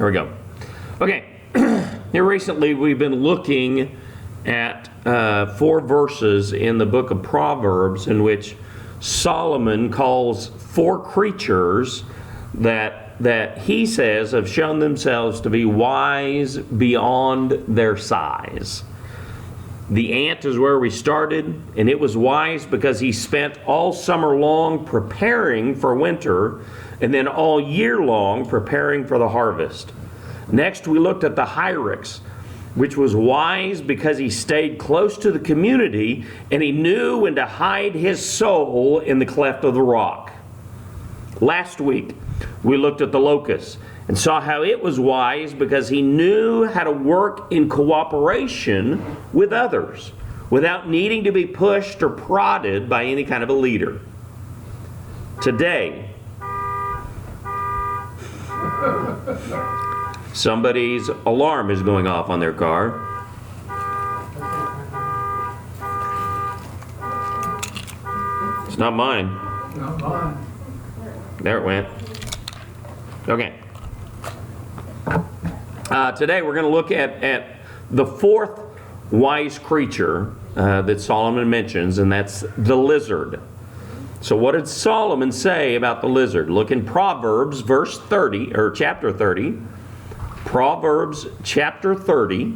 There we go. Okay. Here recently we've been looking at 4 verses in the book of Proverbs in which Solomon calls 4 creatures that he says have shown themselves to be wise beyond their size. The ant is where we started, and it was wise because he spent all summer long preparing for winter and then all year long preparing for the harvest. Next, we looked at the hyrax, which was wise because he stayed close to the community and he knew when to hide his soul in the cleft of the rock. Last week, we looked at the locust and saw how it was wise because he knew how to work in cooperation with others without needing to be pushed or prodded by any kind of a leader. Today, somebody's alarm is going off on their car. It's not mine. Not mine. There it went. Okay. Today we're going to look at the 4th wise creature that Solomon mentions, and that's the lizard. So what did Solomon say about the lizard? Look in Proverbs verse 30, or chapter 30. Proverbs chapter 30.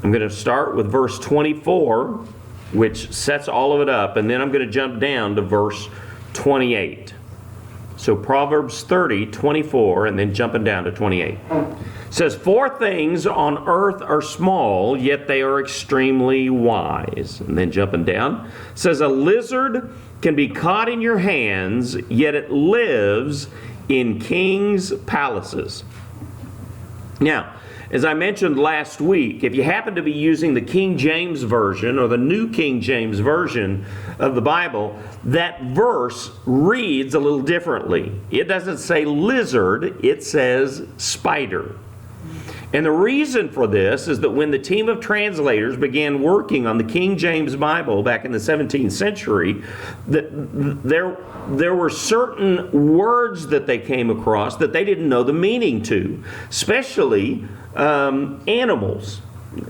I'm going to start with verse 24, which sets all of it up, and then I'm going to jump down to verse 28. So Proverbs 30, 24, and then jumping down to 28. It says, 4 things on earth are small, yet they are extremely wise. And then jumping down, it says, a lizard can be caught in your hands, yet it lives in kings' palaces. Now, as I mentioned last week, if you happen to be using the King James Version or the New King James Version of the Bible, that verse reads a little differently. It doesn't say lizard, it says spider. And the reason for this is that when the team of translators began working on the King James Bible back in the 17th century, there were certain words that they came across that they didn't know the meaning to, especially animals.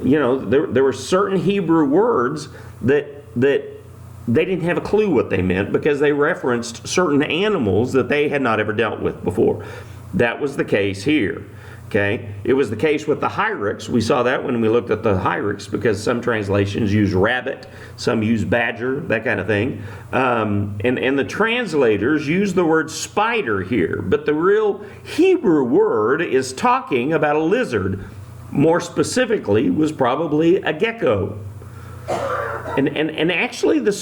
You know, there were certain Hebrew words that they didn't have a clue what they meant because they referenced certain animals that they had not ever dealt with before. That was the case here. Okay, it was the case with the hyrax. We saw that when we looked at the hyrax because some translations use rabbit, some use badger, that kind of thing. And the translators use the word spider here, but the real Hebrew word is talking about a lizard. More specifically, was probably a gecko. And actually the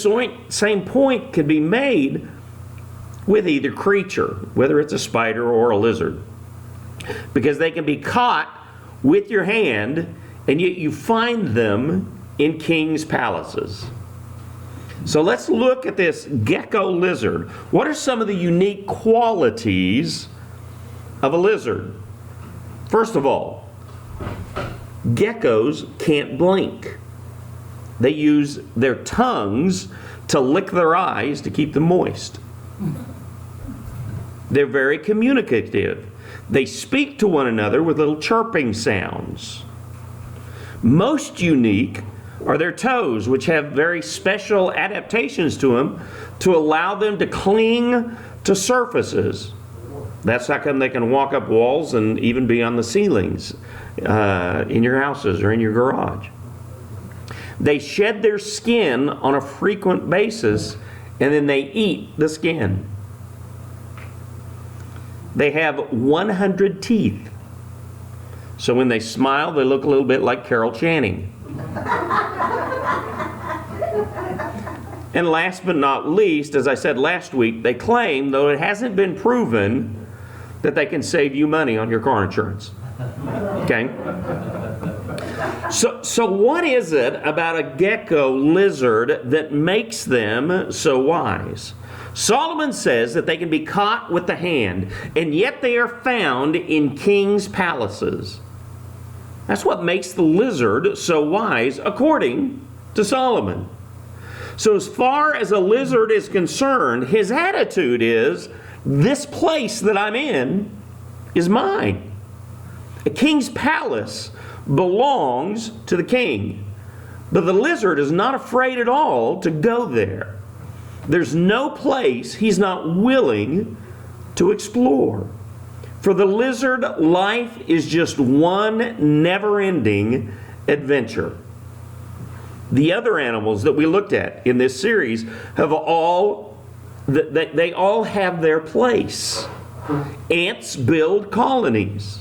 same point could be made with either creature, whether it's a spider or a lizard. Because they can be caught with your hand, and yet you find them in kings' palaces. So let's look at this gecko lizard. What are some of the unique qualities of a lizard? First of all, geckos can't blink. They use their tongues to lick their eyes to keep them moist. They're very communicative. They speak to one another with little chirping sounds. Most unique are their toes, which have very special adaptations to them to allow them to cling to surfaces. That's how come they can walk up walls and even be on the ceilings in your houses or in your garage. They shed their skin on a frequent basis, and then they eat the skin. They have 100 teeth. So when they smile, they look a little bit like Carol Channing. And last but not least, as I said last week, they claim, though it hasn't been proven, that they can save you money on your car insurance. Okay? So what is it about a gecko lizard that makes them so wise? Solomon says that they can be caught with the hand, and yet they are found in kings' palaces. That's what makes the lizard so wise, according to Solomon. So as far as a lizard is concerned, his attitude is, this place that I'm in is mine. A king's palace belongs to the king. But the lizard is not afraid at all to go there. There's no place he's not willing to explore. For the lizard, life is just one never-ending adventure. The other animals that we looked at in this series they all have their place. Ants build colonies.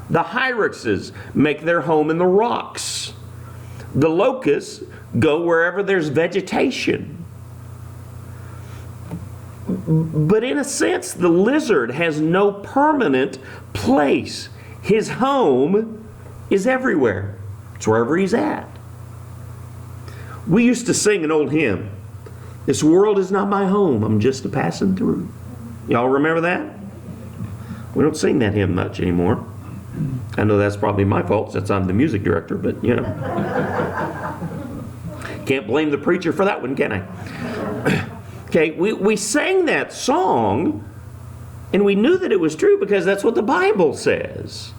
The hyraxes make their home in the rocks. The locusts go wherever there's vegetation. But in a sense, the lizard has no permanent place. His home is everywhere. It's wherever he's at. We used to sing an old hymn, "This world is not my home, I'm just a passing through." Y'all remember that? We don't sing that hymn much anymore. I know that's probably my fault since I'm the music director, but you know. Can't blame the preacher for that one, can I? Okay, we sang that song, and we knew that it was true because that's what the Bible says.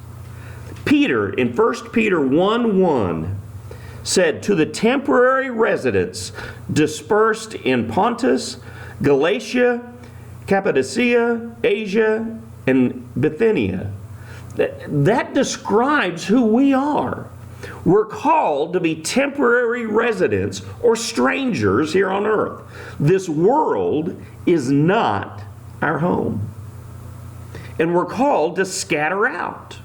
Peter, in 1 Peter 1:1, said, "To the temporary residents dispersed in Pontus, Galatia, Cappadocia, Asia, and Bithynia." That describes who we are. We're called to be temporary residents or strangers here on earth. This world is not our home. And we're called to scatter out.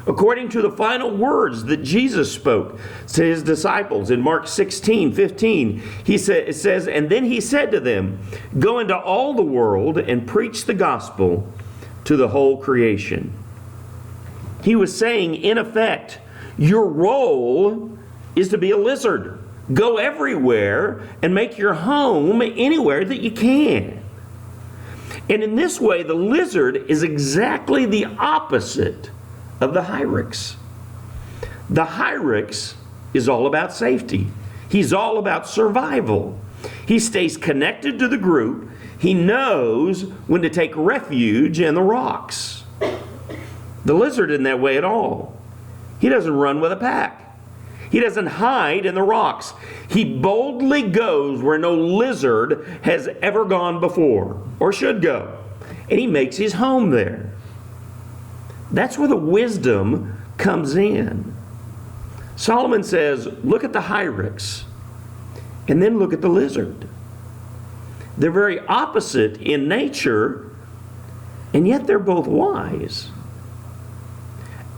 According to the final words that Jesus spoke to his disciples in Mark 16:15, it says, "And then he said to them, 'Go into all the world and preach the gospel to the whole creation.'" He was saying, in effect, your role is to be a lizard. Go everywhere and make your home anywhere that you can. And in this way, the lizard is exactly the opposite of the hyrax. The hyrax is all about safety. He's all about survival. He stays connected to the group. He knows when to take refuge in the rocks. The lizard isn't that way at all. He doesn't run with a pack. He doesn't hide in the rocks. He boldly goes where no lizard has ever gone before or should go. And he makes his home there. That's where the wisdom comes in. Solomon says, look at the hyrax and then look at the lizard. They're very opposite in nature, and yet they're both wise.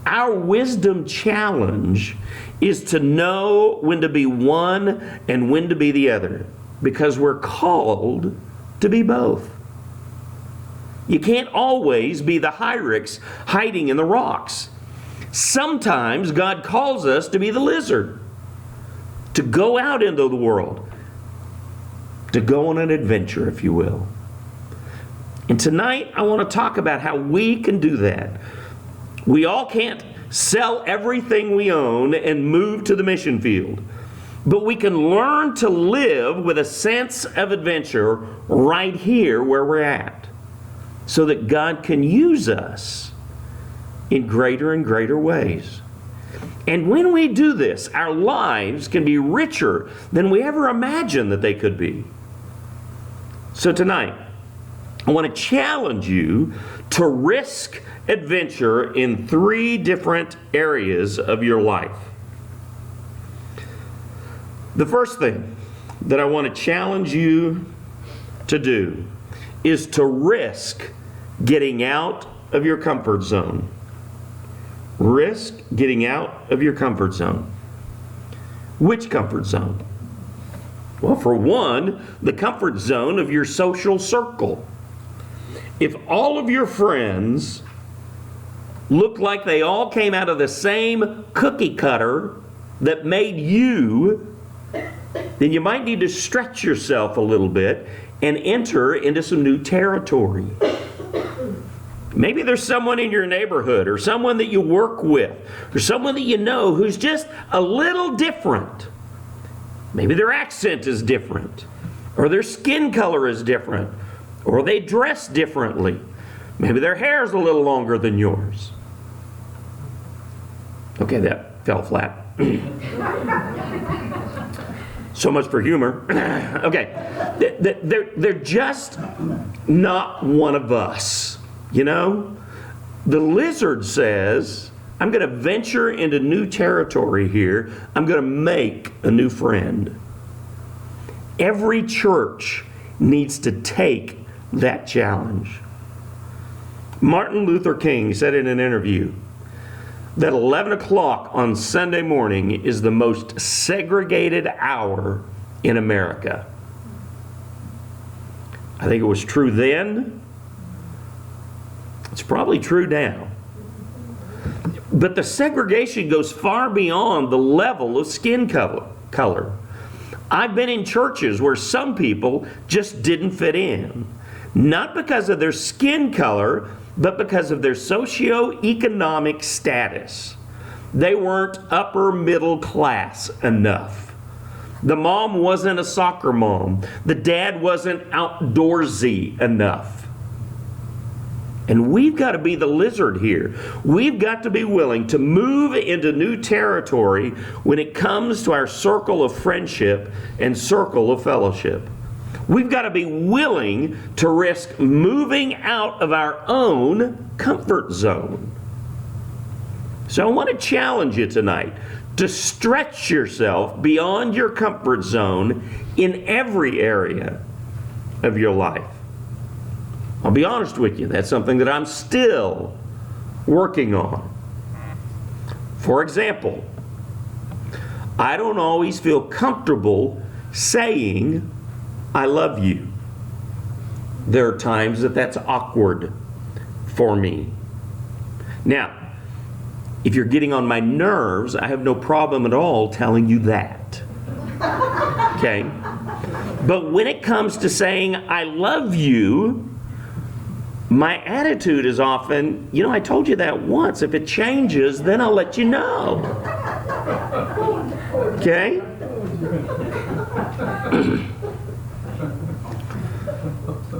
Our wisdom challenge is to know when to be one and when to be the other, because we're called to be both. You can't always be the hyrax hiding in the rocks. Sometimes God calls us to be the lizard, to go out into the world, to go on an adventure, if you will. And tonight I want to talk about how we can do that. We all can't sell everything we own and move to the mission field, but we can learn to live with a sense of adventure right here where we're at, so that God can use us in greater and greater ways. And when we do this, our lives can be richer than we ever imagined that they could be. So tonight, I want to challenge you to risk adventure in 3 different areas of your life. The first thing that I want to challenge you to do is to risk getting out of your comfort zone. Risk getting out of your comfort zone. Which comfort zone? Well, for one, the comfort zone of your social circle. If all of your friends look like they all came out of the same cookie cutter that made you, then you might need to stretch yourself a little bit and enter into some new territory. Maybe there's someone in your neighborhood, or someone that you work with, or someone that you know who's just a little different. Maybe their accent is different, or their skin color is different, or they dress differently. Maybe their hair's a little longer than yours. Okay, that fell flat. So much for humor. Okay, they're just not one of us, you know? The lizard says, I'm going to venture into new territory here. I'm going to make a new friend. Every church needs to take that challenge. Martin Luther King said in an interview that 11 o'clock on Sunday morning is the most segregated hour in America. I think it was true then. It's probably true now. But the segregation goes far beyond the level of skin color. I've been in churches where some people just didn't fit in. Not because of their skin color, but because of their socioeconomic status. They weren't upper middle class enough. The mom wasn't a soccer mom. The dad wasn't outdoorsy enough. And we've got to be the lizard here. We've got to be willing to move into new territory when it comes to our circle of friendship and circle of fellowship. We've got to be willing to risk moving out of our own comfort zone. So I want to challenge you tonight to stretch yourself beyond your comfort zone in every area of your life. I'll be honest with you, that's something that I'm still working on. For example, I don't always feel comfortable saying, I love you. There are times that that's awkward for me. Now, if you're getting on my nerves, I have no problem at all telling you that. Okay? But when it comes to saying, I love you, my attitude is often, you know, I told you that once. If it changes, then I'll let you know. Okay?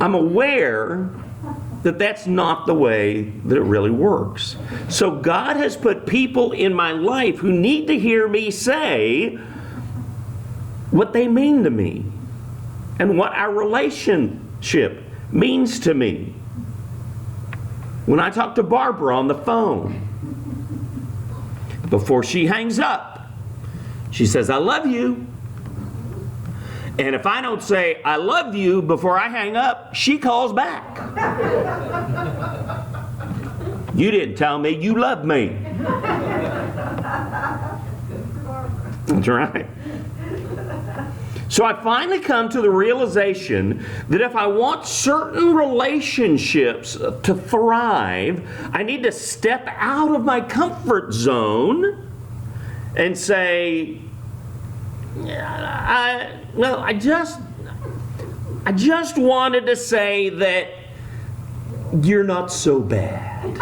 I'm aware that that's not the way that it really works. So God has put people in my life who need to hear me say what they mean to me and what our relationship means to me. When I talk to Barbara on the phone, before she hangs up, she says, I love you. And if I don't say, I love you before I hang up, she calls back. You didn't tell me you loved me. That's right. So I finally come to the realization that if I want certain relationships to thrive, I need to step out of my comfort zone and say, I just wanted to say that you're not so bad.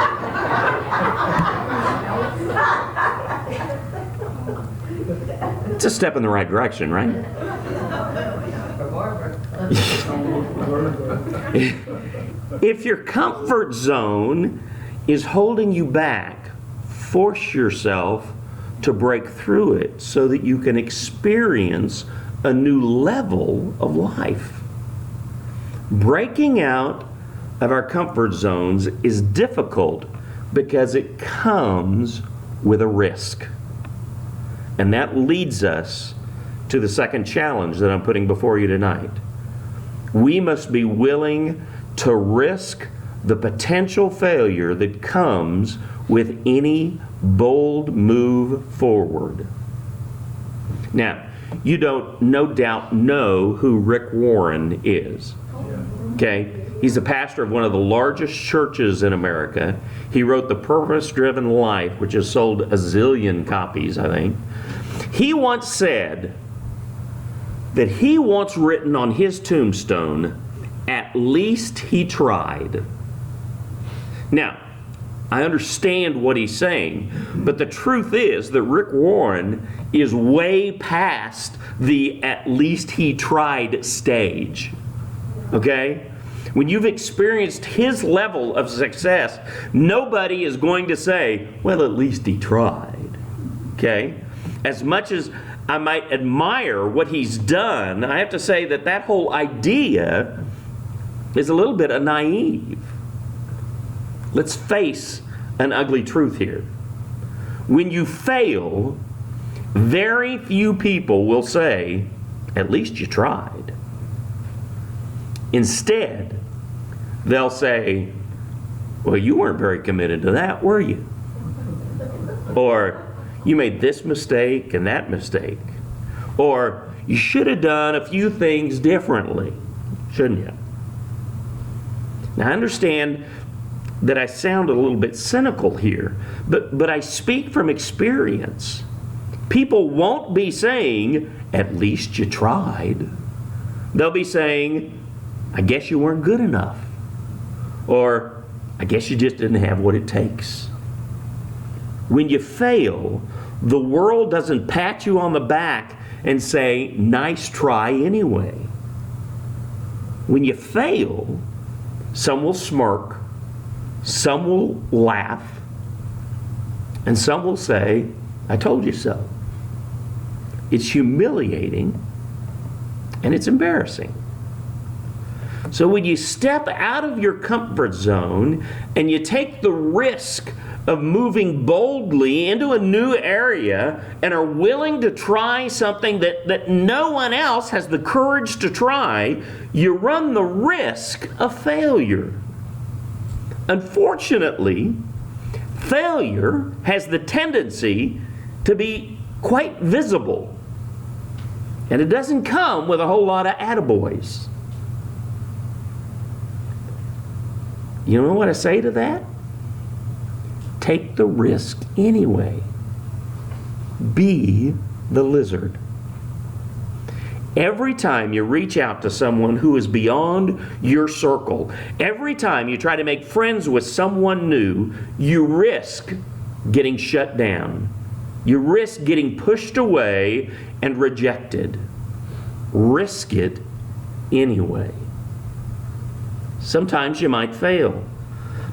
It's a step in the right direction, right? If your comfort zone is holding you back, force yourself to break through it so that you can experience a new level of life. Breaking out of our comfort zones is difficult because it comes with a risk. And that leads us to the second challenge that I'm putting before you tonight. We must be willing to risk the potential failure that comes with any bold move forward. Now, you don't no doubt know who Rick Warren is. Okay? He's the pastor of one of the largest churches in America. He wrote The Purpose-Driven Life, which has sold a zillion copies, I think. He once said that he wants written on his tombstone, at least he tried. Now, I understand what he's saying, but the truth is that Rick Warren is way past the at least he tried stage. Okay? When you've experienced his level of success, nobody is going to say, well, at least he tried. Okay? As much as I might admire what he's done, I have to say that that whole idea is a little bit naive. Let's face an ugly truth here. When you fail, very few people will say, at least you tried. Instead, they'll say, well, you weren't very committed to that, were you? Or, you made this mistake and that mistake. Or, you should have done a few things differently, shouldn't you? Now, I understand that I sound a little bit cynical here, but I speak from experience. People won't be saying, at least you tried. They'll be saying, I guess you weren't good enough. Or, I guess you just didn't have what it takes. When you fail, the world doesn't pat you on the back and say, nice try anyway. When you fail, some will smirk, some will laugh, and some will say, I told you so. It's humiliating and it's embarrassing. So when you step out of your comfort zone and you take the risk of moving boldly into a new area and are willing to try something that no one else has the courage to try, you run the risk of failure. Unfortunately, failure has the tendency to be quite visible. And it doesn't come with a whole lot of attaboys. You know what I say to that? Take the risk anyway. Be the lizard. Every time you reach out to someone who is beyond your circle, every time you try to make friends with someone new, you risk getting shut down. You risk getting pushed away and rejected. Risk it anyway. Sometimes you might fail.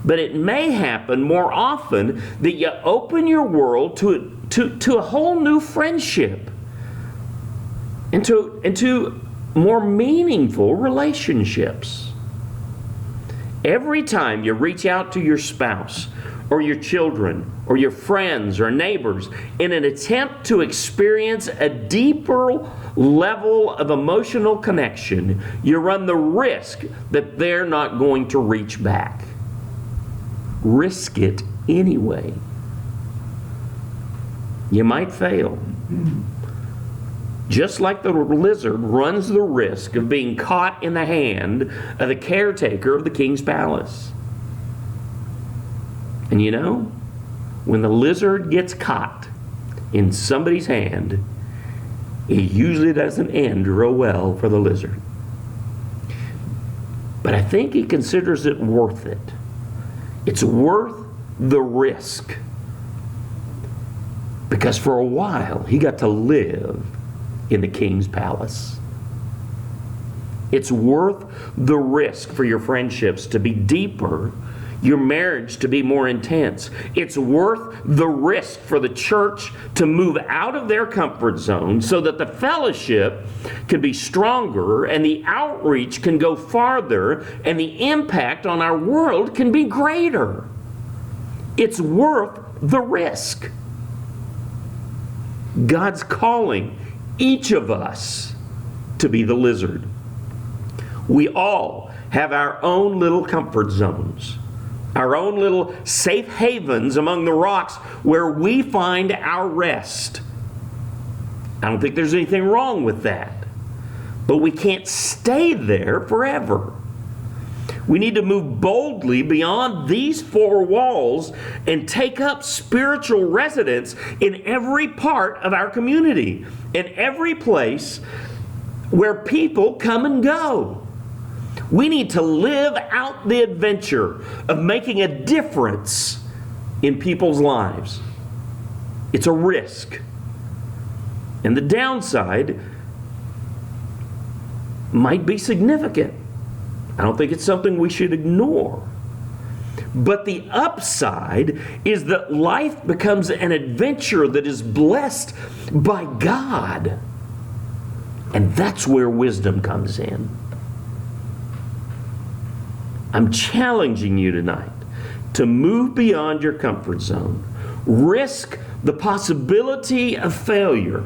But it may happen more often that you open your world to a whole new friendship and to more meaningful relationships. Every time you reach out to your spouse or your children or your friends or neighbors in an attempt to experience a deeper level of emotional connection, you run the risk that they're not going to reach back. Risk it anyway. You might fail. Just like the lizard runs the risk of being caught in the hand of the caretaker of the king's palace. And you know, when the lizard gets caught in somebody's hand, it usually doesn't end real well for the lizard. But I think he considers it worth it. It's worth the risk. Because for a while, he got to live in the king's palace. It's worth the risk for your friendships to be deeper, your marriage to be more intense. It's worth the risk for the church to move out of their comfort zone so that the fellowship can be stronger and the outreach can go farther and the impact on our world can be greater. It's worth the risk. God's calling each of us to be the lizard. We all have our own little comfort zones, our own little safe havens among the rocks where we find our rest. I don't think there's anything wrong with that. But we can't stay there forever. We need to move boldly beyond these four walls and take up spiritual residence in every part of our community, in every place where people come and go. We need to live out the adventure of making a difference in people's lives. It's a risk. And the downside might be significant. I don't think it's something we should ignore. But the upside is that life becomes an adventure that is blessed by God. And that's where wisdom comes in. I'm challenging you tonight to move beyond your comfort zone. Risk the possibility of failure,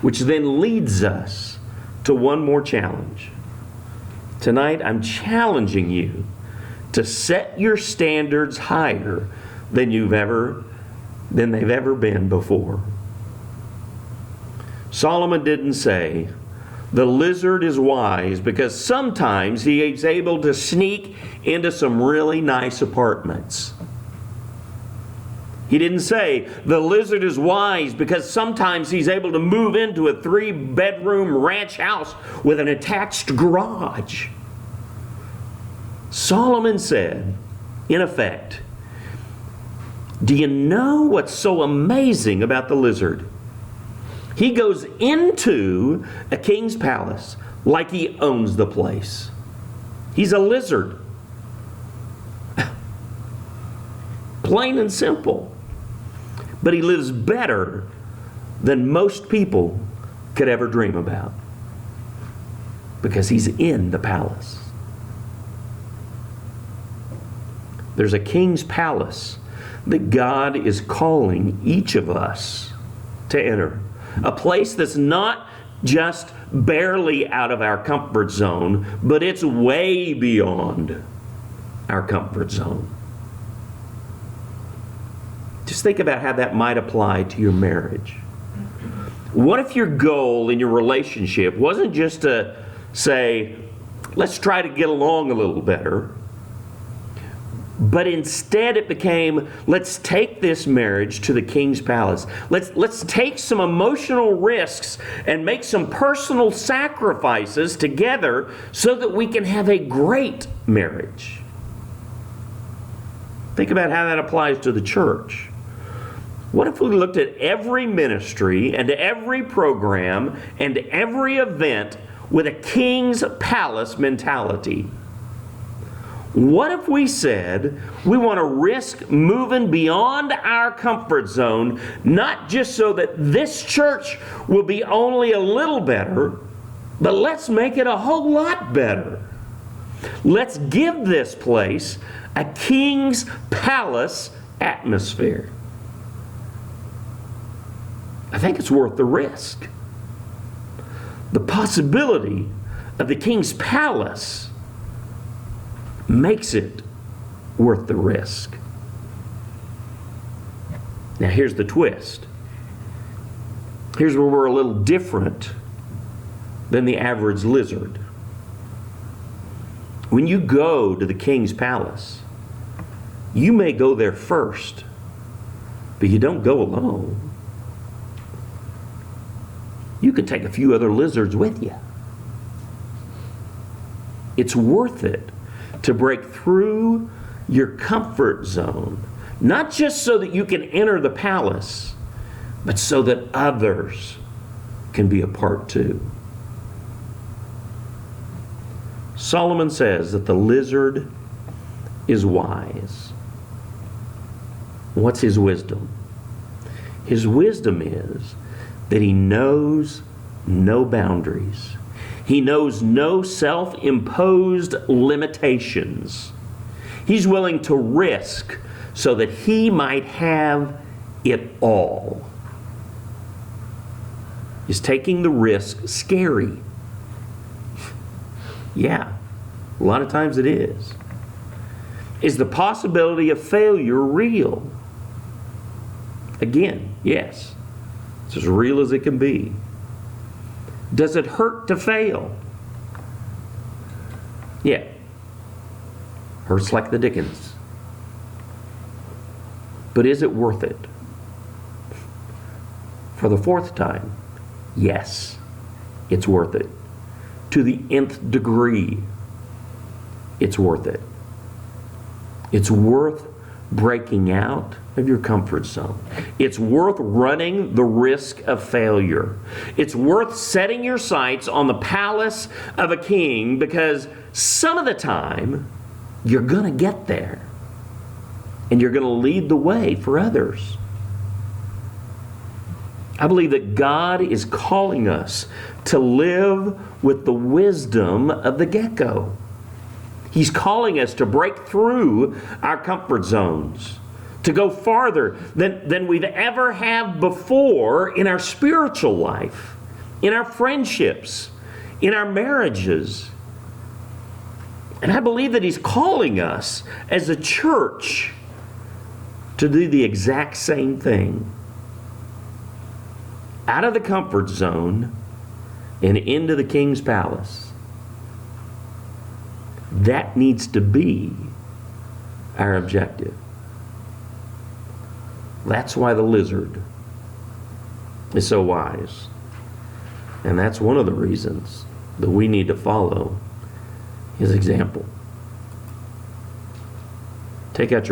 which then leads us to one more challenge. Tonight, I'm challenging you to set your standards higher than they've ever been before. Solomon didn't say, the lizard is wise because sometimes he is able to sneak into some really nice apartments. He didn't say, the lizard is wise because sometimes he's able to move into a 3-bedroom ranch house with an attached garage. Solomon said, in effect, do you know what's so amazing about the lizard? He goes into a king's palace like he owns the place. He's a lizard. Plain and simple. But he lives better than most people could ever dream about. Because he's in the palace. There's a king's palace that God is calling each of us to enter. A place that's not just barely out of our comfort zone, but it's way beyond our comfort zone. Just think about how that might apply to your marriage. What if your goal in your relationship wasn't just to say, let's try to get along a little better, but instead it became, let's take this marriage to the king's palace. Let's take some emotional risks and make some personal sacrifices together so that we can have a great marriage. Think about how that applies to the church. What if we looked at every ministry and every program and every event with a king's palace mentality? What if we said we want to risk moving beyond our comfort zone, not just so that this church will be only a little better, but let's make it a whole lot better. Let's give this place a king's palace atmosphere. I think it's worth the risk. The possibility of the king's palace makes it worth the risk. Now here's the twist. Here's where we're a little different than the average lizard. When you go to the king's palace, you may go there first, but you don't go alone. You can take a few other lizards with you. It's worth it to break through your comfort zone, not just so that you can enter the palace, but so that others can be a part too. Solomon says that the lizard is wise. What's his wisdom? His wisdom is that he knows no boundaries. He knows no self-imposed limitations. He's willing to risk so that he might have it all. Is taking the risk scary? Yeah, a lot of times it is. Is the possibility of failure real? Again, yes. It's as real as it can be. Does it hurt to fail? Yeah. Hurts like the dickens. But is it worth it? For the fourth time, yes, it's worth it. To the nth degree, it's worth it. It's worth breaking out of your comfort zone. It's worth running the risk of failure. It's worth setting your sights on the palace of a king, because some of the time, you're going to get there. And you're going to lead the way for others. I believe that God is calling us to live with the wisdom of the gecko. He's calling us to break through our comfort zones, to go farther than we've ever have before in our spiritual life, in our friendships, in our marriages. And I believe that He's calling us as a church to do the exact same thing. Out of the comfort zone and into the King's palace. That needs to be our objective. That's why the lizard is so wise. And that's one of the reasons that we need to follow his example. Take out your